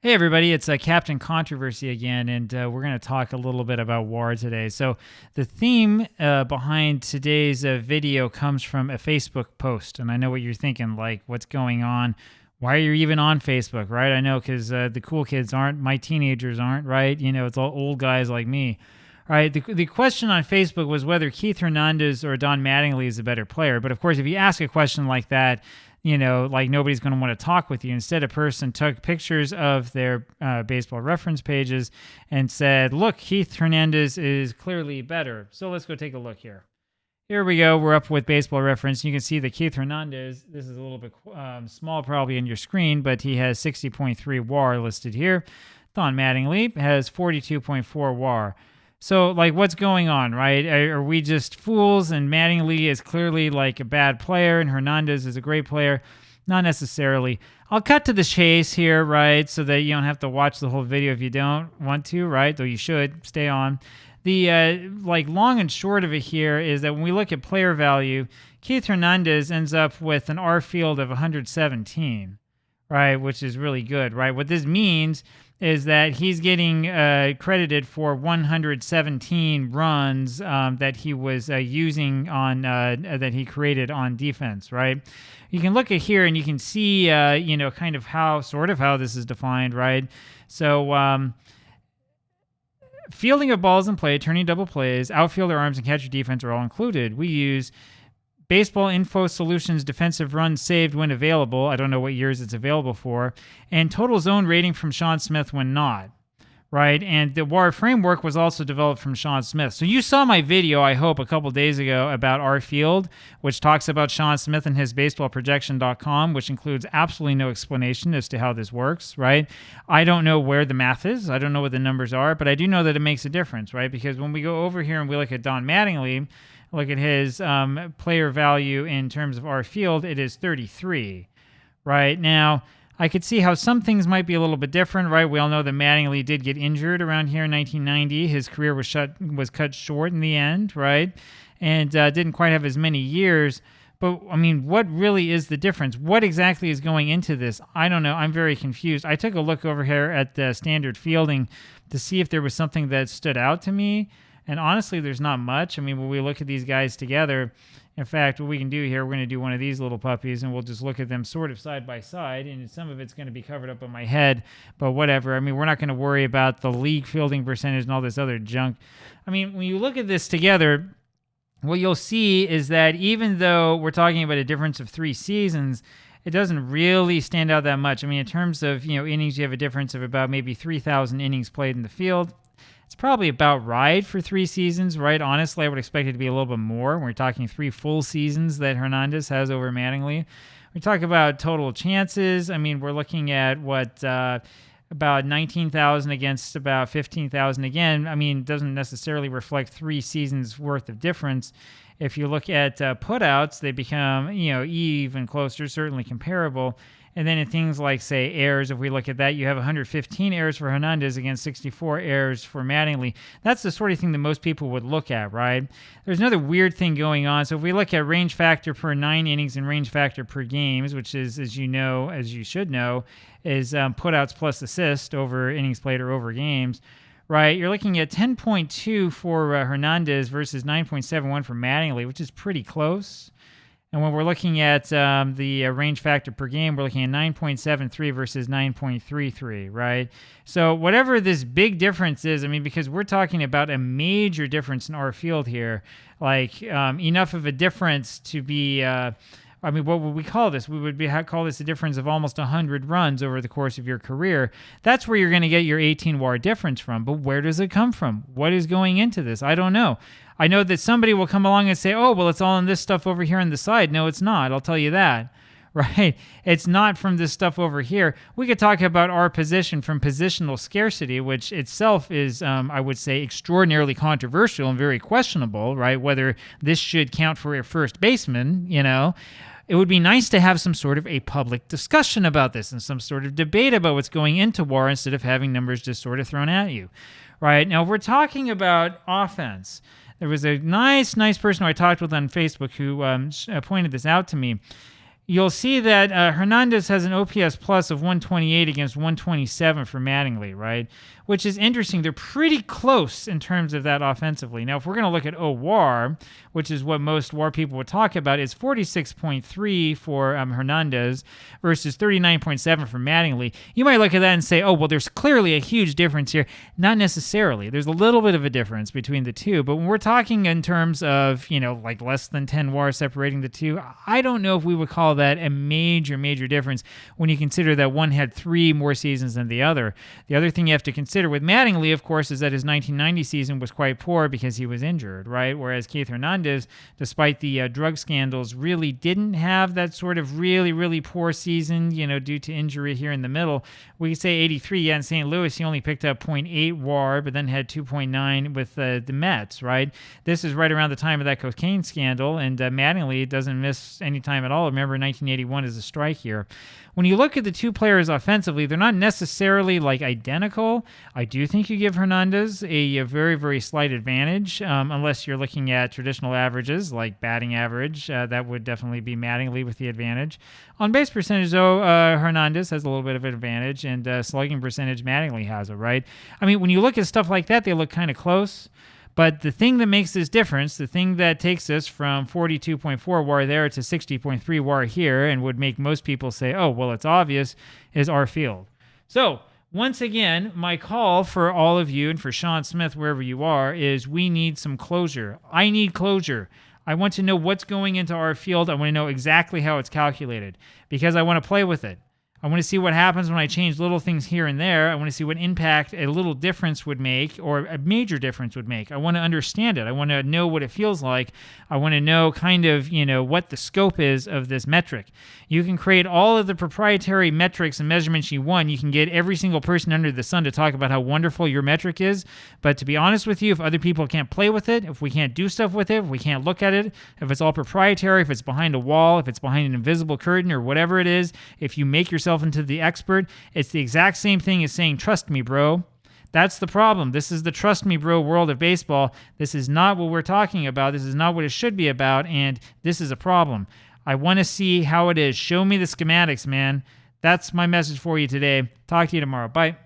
Hey everybody, it's Captain Controversy again, and we're going to talk a little bit about WAR today. So the theme behind today's video comes from a Facebook post, and I know what you're thinking, like, what's going on? Why are you even on Facebook, right? I know, because the cool kids aren't, my teenagers aren't, right? You know, it's all old guys like me. All right, the question on Facebook was whether Keith Hernandez or Don Mattingly is a better player. But of course, if you ask a question like that, you know, like nobody's going to want to talk with you. Instead, a person took pictures of their baseball reference pages and said, look, Keith Hernandez is clearly better. So let's go take a look here. Here we go. We're up with Baseball Reference. You can see that Keith Hernandez, this is a little bit small probably on your screen, but he has 60.3 WAR listed here. Don Mattingly has 42.4 WAR. So, like, what's going on, right? Are we just fools and Mattingly is clearly, like, a bad player and Hernandez is a great player? Not necessarily. I'll cut to the chase here, right, so that you don't have to watch the whole video if you don't want to, right? Though you should. Stay on. The, long and short of it here is that when we look at player value, Keith Hernandez ends up with an R field of 117, right, which is really good, right? What this means is that he's getting credited for 117 runs that he was using on that he created on defense, right? You can look at here and you can see, kind of how this is defined, right? So fielding of balls in play, turning double plays, outfielder arms, and catcher defense are all included. We use Baseball Info Solutions defensive runs saved when available. I don't know what years it's available for. And total zone rating from Sean Smith when not, right? And the WAR framework was also developed from Sean Smith. So you saw my video, I hope, a couple days ago about our field, which talks about Sean Smith and his baseballprojection.com, which includes absolutely no explanation as to how this works, right? I don't know where the math is. I don't know what the numbers are, but I do know that it makes a difference, right? Because when we go over here and we look at Don Mattingly, look at his player value in terms of our field, it is 33, right? Now, I could see how some things might be a little bit different, right? We all know that Mattingly did get injured around here in 1990. His career was cut short in the end, right? And didn't quite have as many years. But, I mean, what really is the difference? What exactly is going into this? I don't know. I'm very confused. I took a look over here at the standard fielding to see if there was something that stood out to me. And honestly, there's not much. I mean, when we look at these guys together, in fact, what we can do here, we're going to do one of these little puppies, and we'll just look at them sort of side by side, and some of it's going to be covered up on my head, but whatever. I mean, we're not going to worry about the league fielding percentage and all this other junk. I mean, when you look at this together, what you'll see is that even though we're talking about a difference of 3 seasons, it doesn't really stand out that much. I mean, in terms of, innings, you have a difference of about maybe 3,000 innings played in the field. It's probably about right for 3 seasons, right? Honestly, I would expect it to be a little bit more. We're talking 3 full seasons that Hernandez has over Mattingly. We talk about total chances. I mean, we're looking at about 19,000 against about 15,000 again. I mean, it doesn't necessarily reflect 3 seasons worth of difference. If you look at putouts, they become, even closer, certainly comparable. And then in things like, say, errors, if we look at that, you have 115 errors for Hernandez against 64 errors for Mattingly. That's the sort of thing that most people would look at, right? There's another weird thing going on. So if we look at range factor per 9 innings and range factor per games, which is, as you should know, is putouts plus assist over innings played or over games, right? You're looking at 10.2 for Hernandez versus 9.71 for Mattingly, which is pretty close. And when we're looking at the range factor per game, we're looking at 9.73 versus 9.33, right? So whatever this big difference is, I mean, because we're talking about a major difference in our field here, like enough of a difference to be, what would we call this? We would call this a difference of almost 100 runs over the course of your career. That's where you're going to get your 18 WAR difference from. But where does it come from? What is going into this? I don't know. I know that somebody will come along and say, oh, well, it's all in this stuff over here on the side. No, it's not. I'll tell you that, right? It's not from this stuff over here. We could talk about our position from positional scarcity, which itself is, I would say, extraordinarily controversial and very questionable, right? Whether this should count for a first baseman, It would be nice to have some sort of a public discussion about this and some sort of debate about what's going into WAR instead of having numbers just sort of thrown at you, right? Now, if we're talking about offense, there was a nice person who I talked with on Facebook who pointed this out to me. you'll see that Hernandez has an OPS plus of 128 against 127 for Mattingly, right? Which is interesting. They're pretty close in terms of that offensively. Now, if we're going to look at OWAR, which is what most WAR people would talk about, it's 46.3 for Hernandez versus 39.7 for Mattingly. You might look at that and say, oh, well, there's clearly a huge difference here. Not necessarily. There's a little bit of a difference between the two, but when we're talking in terms of, like less than 10 WAR separating the two, I don't know if we would call that a major difference when you consider that one had 3 more seasons than the other. The other thing you have to consider with Mattingly, of course, is that his 1990 season was quite poor because he was injured, right? Whereas Keith Hernandez, despite the drug scandals, really didn't have that sort of really poor season, due to injury here in the middle. We could say 83, yeah, in St. Louis, he only picked up 0.8 WAR, but then had 2.9 with the Mets, right? This is right around the time of that cocaine scandal, and Mattingly doesn't miss any time at all. Remember, 1981 is a strike year. When you look at the two players offensively, they're not necessarily identical. I do think you give Hernandez a very slight advantage, unless you're looking at traditional averages like batting average. That would definitely be Mattingly with the advantage. On base percentage, though, Hernandez has a little bit of an advantage, and slugging percentage, Mattingly has it, right? I mean, when you look at stuff like that, they look kind of close. But the thing that makes this difference, the thing that takes us from 42.4 WAR there to 60.3 WAR here and would make most people say, oh, well, it's obvious, is our field. So, once again, my call for all of you and for Sean Smith, wherever you are, is we need some closure. I need closure. I want to know what's going into our field. I want to know exactly how it's calculated because I want to play with it. I want to see what happens when I change little things here and there. I want to see what impact a little difference would make or a major difference would make. I want to understand it. I want to know what it feels like. I want to know kind of, what the scope is of this metric. You can create all of the proprietary metrics and measurements you want. You can get every single person under the sun to talk about how wonderful your metric is. But to be honest with you, if other people can't play with it, if we can't do stuff with it, if we can't look at it, if it's all proprietary, if it's behind a wall, if it's behind an invisible curtain or whatever it is, if you make yourself into the expert, it's the exact same thing as saying, trust me, bro. That's the problem. This is the trust me, bro world of baseball. This is not what we're talking about. This is not what it should be about, and this is a problem. I want to see how it is. Show me the schematics, man. That's my message for you today. Talk to you tomorrow. Bye.